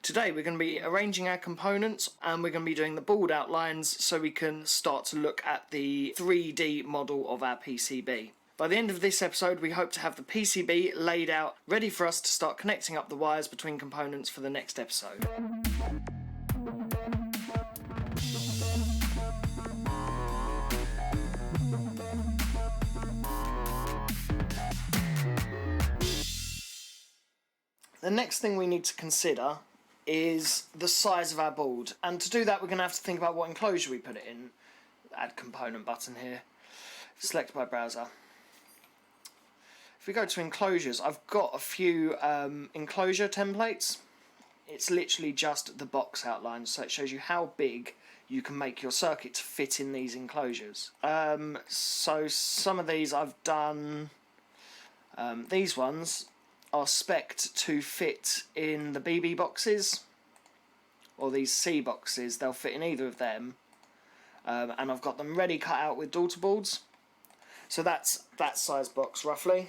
Today we're going to be arranging our components and we're going to be doing the board outlines so we can start to look at the 3D model of our PCB. By the end of this episode we hope to have the PCB laid out, ready for us to start connecting up the wires between components for the next episode. The next thing we need to consider is the size of our board, and to do that we're going to have to think about what enclosure we put it in. Add component button here, select by browser. If we go to enclosures, I've got a few enclosure templates. It's literally just the box outline, so it shows you how big you can make your circuit to fit in these enclosures. So some of these I've done, these ones are spec'd to fit in the BB boxes, or these C boxes. They'll fit in either of them, and I've got them ready cut out with daughter boards. So that's that size box roughly.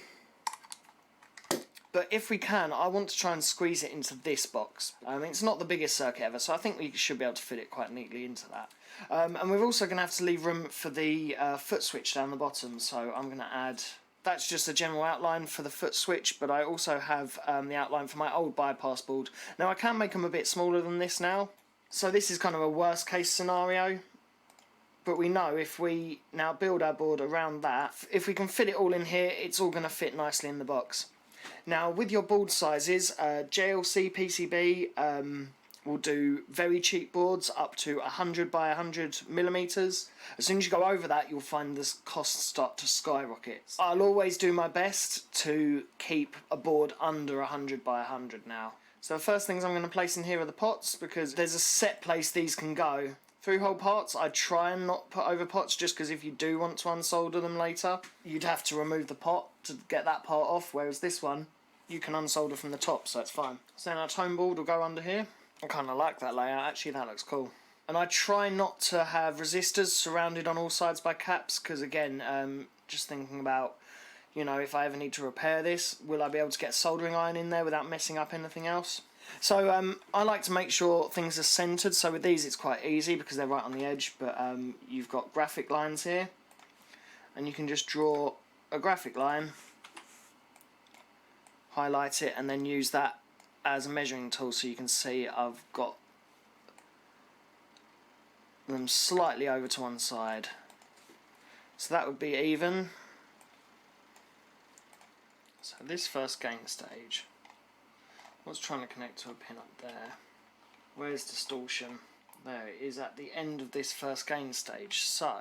But if we can, I want to try and squeeze it into this box. It's not the biggest circuit ever, so I think we should be able to fit it quite neatly into that. And we're also going to have to leave room for the foot switch down the bottom, so I'm going to add... That's just a general outline for the foot switch, but I also have the outline for my old bypass board. Now I can make them a bit smaller than this now, so this is kind of a worst case scenario. But we know if we now build our board around that, if we can fit it all in here, it's all going to fit nicely in the box. Now with your board sizes, JLC PCB will do very cheap boards up to 100 by 100 millimeters. As soon as you go over that, you'll find the costs start to skyrocket. I'll always do my best to keep a board under 100 by 100 now. So the first things I'm going to place in here are the pots, because there's a set place these can go. Through-hole parts, I try and not put over pots, just because if you do want to unsolder them later, you'd have to remove the pot to get that part off, whereas this one, you can unsolder from the top, so it's fine. So then our tone board will go under here. I kind of like that layout, actually that looks cool. And I try not to have resistors surrounded on all sides by caps, because again, just thinking about, you know, if I ever need to repair this, will I be able to get a soldering iron in there without messing up anything else? So I like to make sure things are centered, so with these it's quite easy because they're right on the edge, but you've got graphic lines here, and you can just draw a graphic line, highlight it, and then use that as a measuring tool, so you can see I've got them slightly over to one side. So that would be even. So this first gain stage, I was trying to connect to a pin up there. Where's distortion? There it is at the end of this first gain stage. So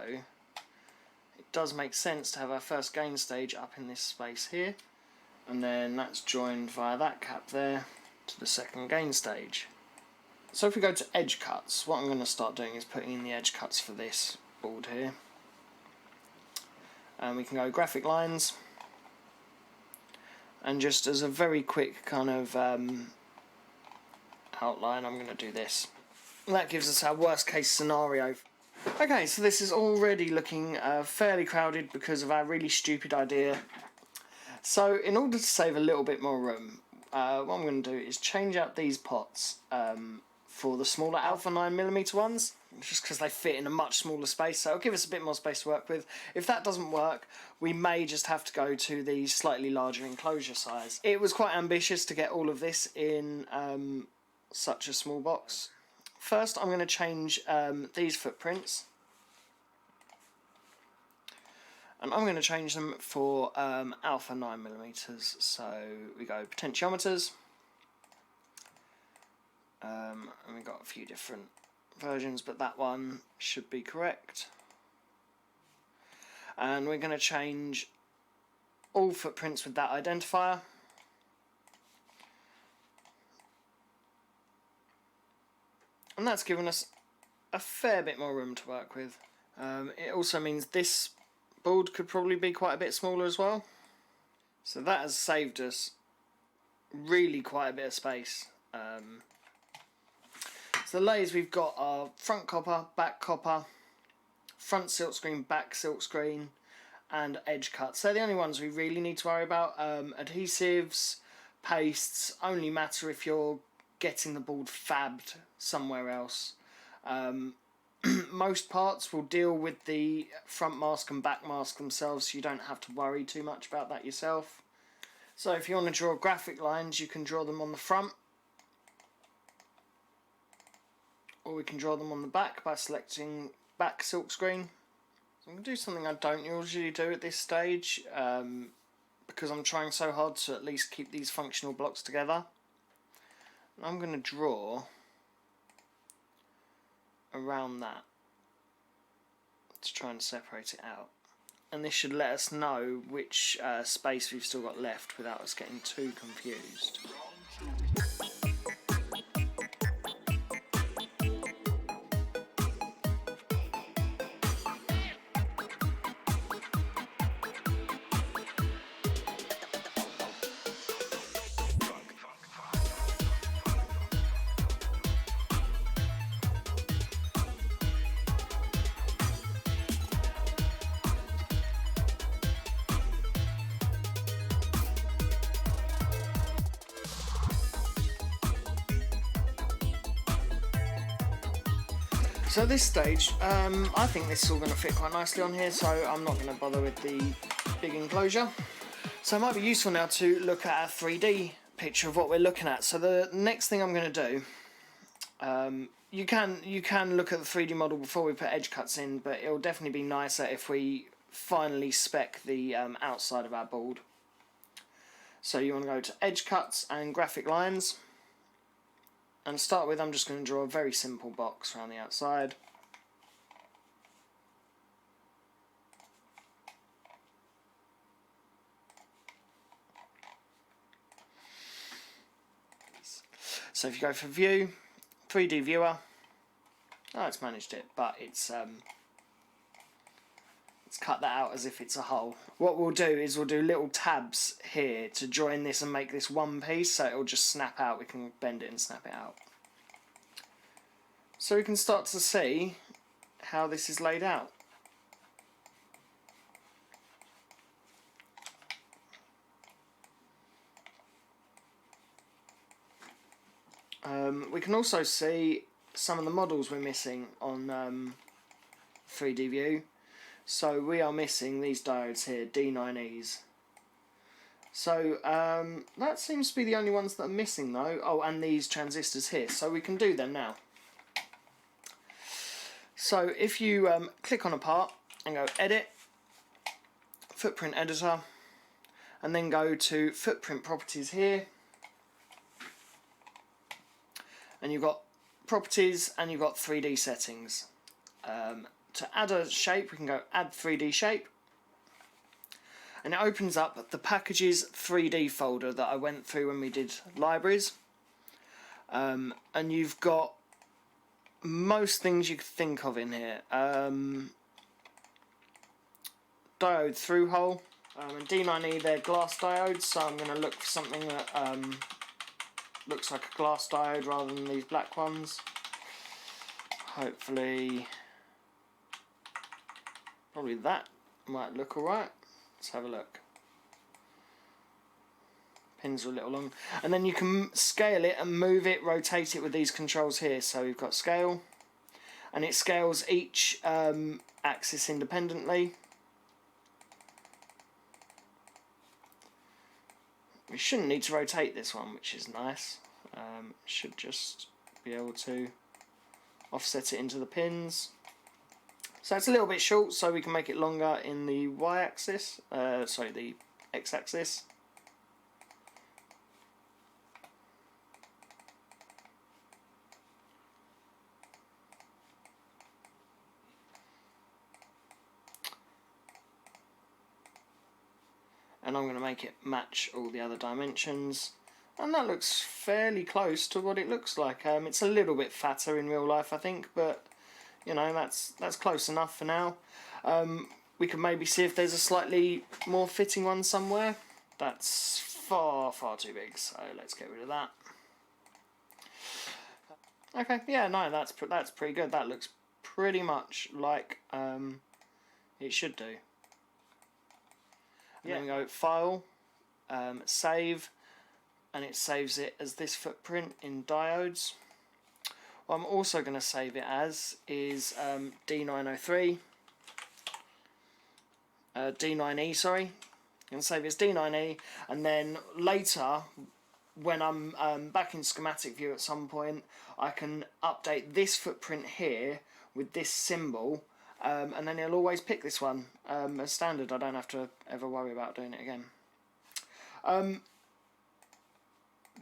it does make sense to have our first gain stage up in this space here, and then that's joined via that cap there to the second gain stage. So if we go to edge cuts, what I'm going to start doing is putting in the edge cuts for this board here. And we can go graphic lines, and just as a very quick kind of outline, I'm going to do this. And that gives us our worst case scenario. Okay, so this is already looking fairly crowded because of our really stupid idea. So in order to save a little bit more room, what I'm going to do is change out these pots for the smaller alpha 9mm ones, just because they fit in a much smaller space, so it'll give us a bit more space to work with. If that doesn't work, we may just have to go to the slightly larger enclosure size. It was quite ambitious to get all of this in such a small box. First I'm going to change these footprints, and I'm going to change them for alpha 9mm. So we go potentiometers, and we've got a few different versions, but that one should be correct. And we're going to change all footprints with that identifier. And that's given us a fair bit more room to work with. It also means this board could probably be quite a bit smaller as well. So that has saved us really quite a bit of space. So the layers we've got are front copper, front silkscreen, back silkscreen, and edge cuts. They're the only ones we really need to worry about. Adhesives, pastes only matter if you're getting the board fabbed somewhere else. Most parts will deal with the front mask and back mask themselves, so you don't have to worry too much about that yourself. So if you want to draw graphic lines, you can draw them on the front, or we can draw them on the back by selecting back silkscreen. So I'm going to do something I don't usually do at this stage, because I'm trying so hard to at least keep these functional blocks together. I'm going to draw around that to try and separate it out, and this should let us know which space we've still got left without us getting too confused. So at this stage, I think this is all going to fit quite nicely on here, so I'm not going to bother with the big enclosure. So it might be useful now to look at a 3D picture of what we're looking at. So the next thing I'm going to do, you can look at the 3D model before we put edge cuts in, but it'll definitely be nicer if we finally spec the outside of our board. So you want to go to edge cuts and graphic lines. And to start with, I'm just going to draw a very simple box around the outside. So if you go for view, 3D viewer, oh, it's managed it, but it's cut that out as if it's a hole. What we'll do is we'll do little tabs here to join this and make this one piece, so it'll just snap out. We can bend it and snap it out. So we can start to see how this is laid out. We can also see some of the models we're missing on 3D view. So we are missing these diodes here, D9Es. So that seems to be the only ones that are missing though. Oh, and these transistors here. So we can do them now. So if you click on a part and go Edit, Footprint Editor, and then go to Footprint Properties here, and you've got Properties and you've got 3D Settings. To add a shape, we can go Add 3D Shape, and it opens up the Packages 3D folder that I went through when we did libraries, and you've got most things you could think of in here. Diode through hole, and D9E, they're glass diodes, so I'm going to look for something that looks like a glass diode rather than these black ones. Hopefully, probably that might look alright. Let's have a look. Pins are a little long, and then you can scale it and move it, rotate it with these controls here. So we've got scale, and it scales each axis independently. We shouldn't need to rotate this one, which is nice. Should just be able to offset it into the pins. So it's a little bit short, so we can make it longer in the y-axis, sorry, the x-axis. And I'm going to make it match all the other dimensions, and that looks fairly close to what it looks like. It's a little bit fatter in real life, I think, but you know, that's close enough for now. We can maybe see if there's a slightly more fitting one somewhere. That's far too big, so let's get rid of that. Okay, yeah, no, that's pretty good. That looks pretty much like it should do. And then we go File, Save, and it saves it as this footprint in diodes. What I'm also going to save it as is D903, D9E, sorry. I'm going to save it as D9E, and then later, when I'm back in schematic view at some point, I can update this footprint here with this symbol, and then it'll always pick this one as standard. I don't have to ever worry about doing it again.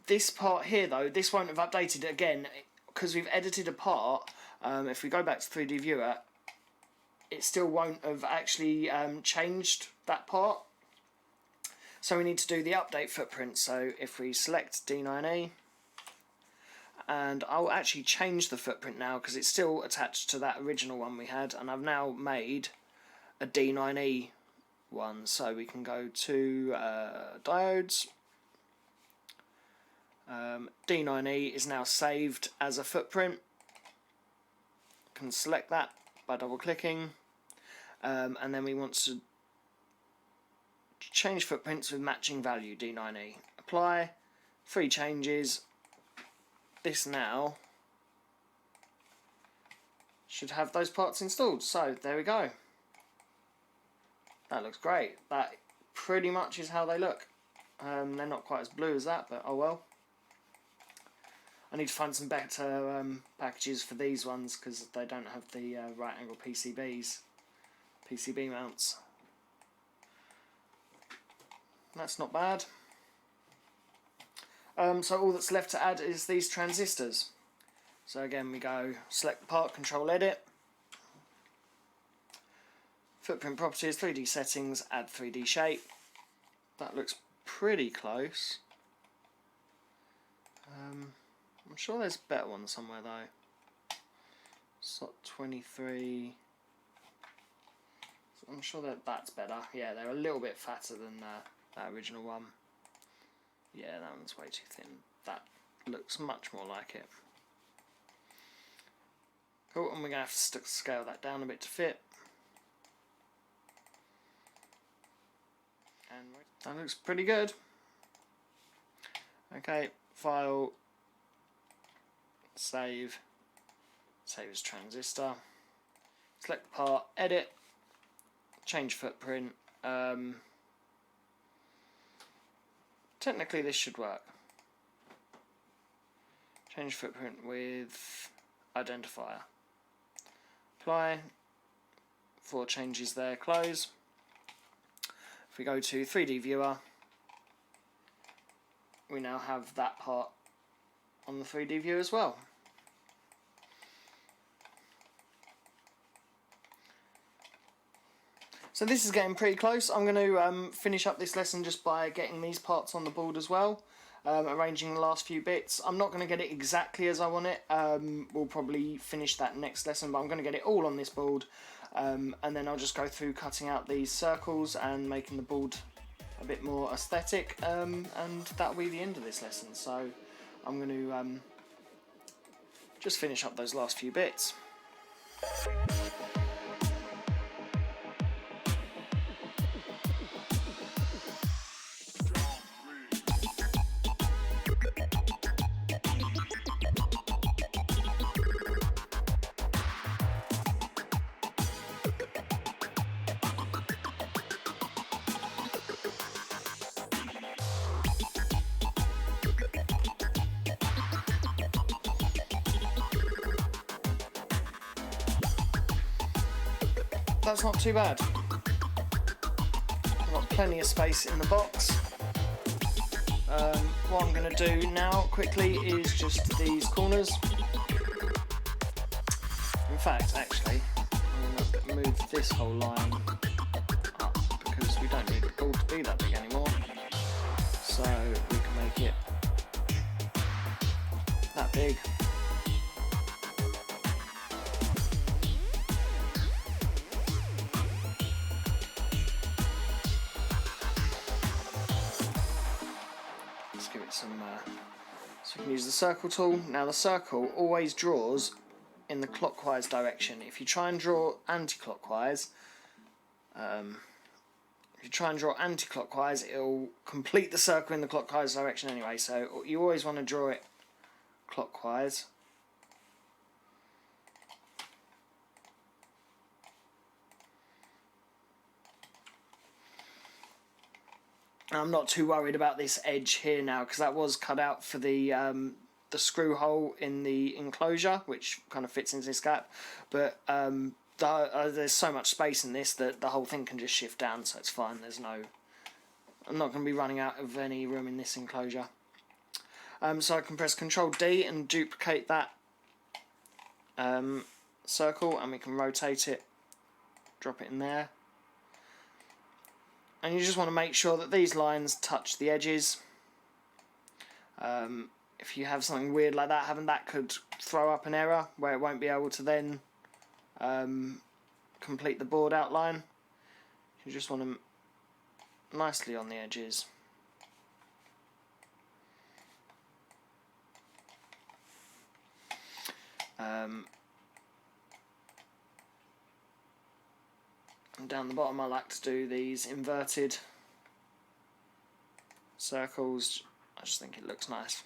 This part here though, this won't have updated again because we've edited a part. If we go back to 3D Viewer, it still won't have actually changed that part. So we need to do the update footprint. So if we select D9E, and I'll actually change the footprint now because it's still attached to that original one we had, and I've now made a D9E one. So we can go to diodes. D9E is now saved as a footprint. Can select that by double clicking, and then we want to change footprints with matching value, D9E. Apply, 3 changes. This now should have those parts installed. So there we go. That looks great. That pretty much is how they look. They're not quite as blue as that, but oh well. I need to find some better packages for these ones because they don't have the right angle PCB mounts. That's not bad. So all that's left to add is these transistors. So again, we go select the part, control edit, footprint properties, 3D settings, add 3D shape. That looks pretty close. I'm sure there's a better one somewhere though. Slot 23. I'm sure that's better. Yeah, they're a little bit fatter than that original one. Yeah, that one's way too thin. That looks much more like it. Cool, and we're going to have to scale that down a bit to fit. And that looks pretty good. Okay, file, save as transistor. Select the part, edit, change footprint. Technically this should work. Change footprint with identifier. Apply. 4 changes there, close. If we go to 3D Viewer, we now have that part on the 3D view as well. So this is getting pretty close. I'm going to finish up this lesson just by getting these parts on the board as well, arranging the last few bits. I'm not going to get it exactly as I want it. We'll probably finish that next lesson, but I'm going to get it all on this board, and then I'll just go through cutting out these circles and making the board a bit more aesthetic, and that'll be the end of this lesson. So I'm going to just finish up those last few bits. That's not too bad. I've got plenty of space in the box. What I'm going to do now quickly is just these corners. In fact, actually, I'm going to move this whole line up because we don't need the board to be that big anymore. So we can make it that big. So we can use the circle tool. Now the circle always draws in the clockwise direction. If you try and draw anti-clockwise, if you try and draw anti-clockwise, it'll complete the circle in the clockwise direction anyway, so you always want to draw it clockwise. I'm not too worried about this edge here now, because that was cut out for the screw hole in the enclosure, which kind of fits into this gap, but there's so much space in this that the whole thing can just shift down, so it's fine. I'm not going to be running out of any room in this enclosure. So I can press Ctrl D and duplicate that circle, and we can rotate it, drop it in there. And you just want to make sure that these lines touch the edges. If you have something weird like that, having that could throw up an error where it won't be able to then complete the board outline. You just want them nicely on the edges. And down the bottom I like to do these inverted circles. I just think it looks nice.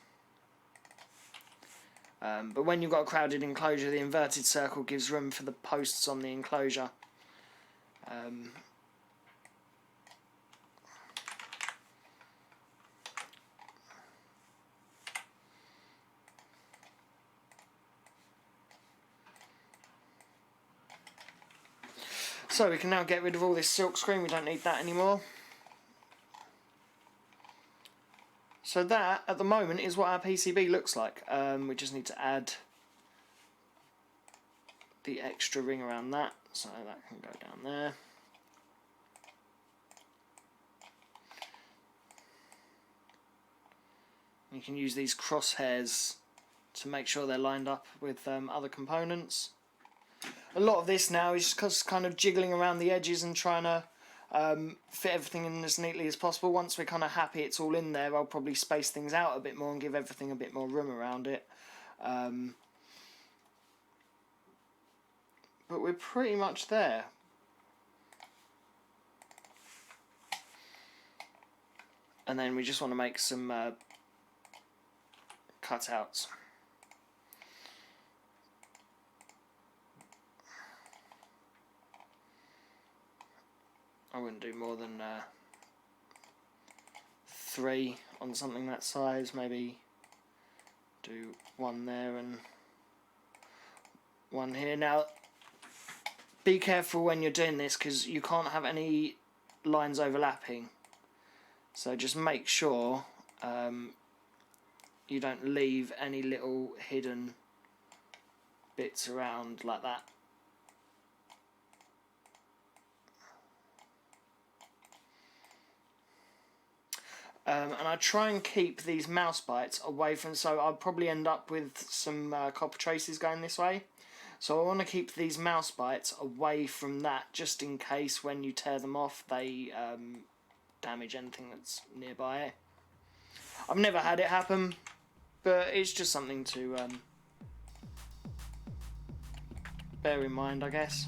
But when you've got a crowded enclosure, the inverted circle gives room for the posts on the enclosure. So we can now get rid of all this silk screen, we don't need that anymore. So that, at the moment, is what our PCB looks like. We just need to add the extra ring around that, so that can go down there. You can use these crosshairs to make sure they're lined up with other components. A lot of this now is just kind of jiggling around the edges and trying to fit everything in as neatly as possible. Once we're kind of happy it's all in there, I'll probably space things out a bit more and give everything a bit more room around it. But we're pretty much there. And then we just want to make some cutouts. I wouldn't do more than 3 on something that size. Maybe do 1 there and 1 here. Now, be careful when you're doing this because you can't have any lines overlapping. So just make sure you don't leave any little hidden bits around like that. And I try and keep these mouse bites away from, so I'll probably end up with some copper traces going this way. So I want to keep these mouse bites away from that, just in case when you tear them off they damage anything that's nearby. I've never had it happen, but it's just something to bear in mind, I guess.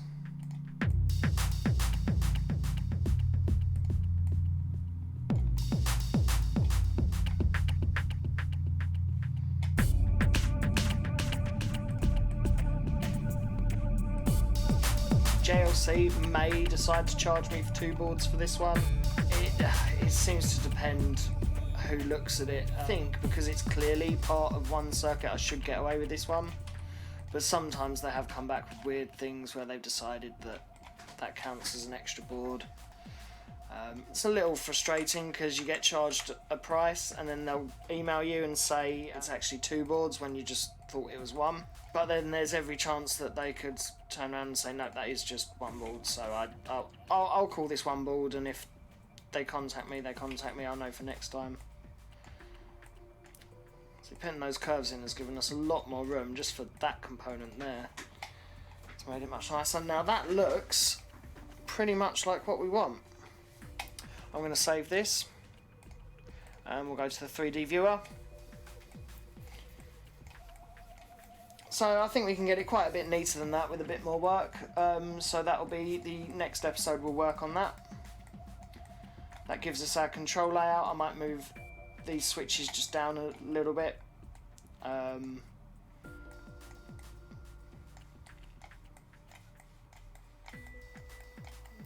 JLC may decide to charge me for 2 boards for this one. It seems to depend who looks at it. I think because it's clearly part of one circuit I should get away with this one, but sometimes they have come back with weird things where they've decided that that counts as an extra board. It's a little frustrating because you get charged a price and then they'll email you and say it's actually 2 boards when you just thought it was 1. But then there's every chance that they could turn around and say no, that is just 1 board. So I'll call this 1 board, and if they contact me, I'll know for next time. So putting those curves in has given us a lot more room just for that component there. It's made it much nicer. Now that looks pretty much like what we want. I'm going to save this and we'll go to the 3D viewer. So I think we can get it quite a bit neater than that with a bit more work. So that'll be the next episode, we'll work on that. That gives us our control layout. I might move these switches just down a little bit.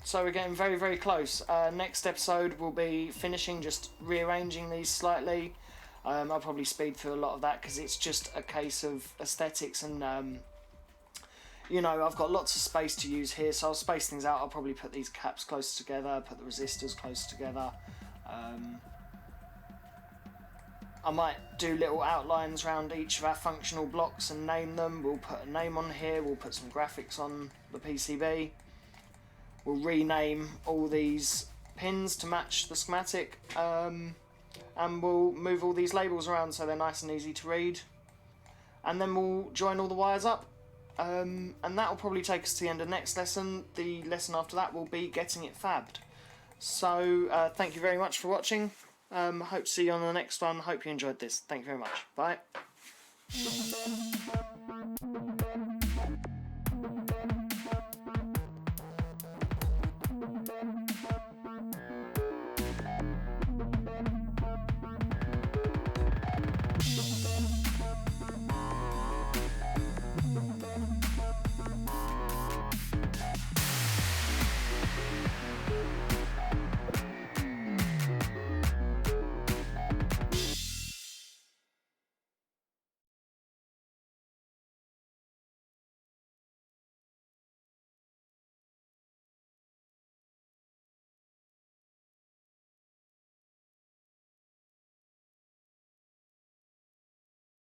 So we're getting very, very close. Next episode will be finishing, just rearranging these slightly. I'll probably speed through a lot of that because it's just a case of aesthetics and you know, I've got lots of space to use here, so I'll space things out. I'll probably put these caps close together, put the resistors close together. I might do little outlines around each of our functional blocks and name them. We'll put a name on here, we'll put some graphics on the PCB. We'll rename all these pins to match the schematic, and we'll move all these labels around so they're nice and easy to read. And then we'll join all the wires up, and that will probably take us to the end of next lesson. The lesson after that will be getting it fabbed. So thank you very much for watching. Hope to see you on the next one. Hope you enjoyed this. Thank you very much. Bye.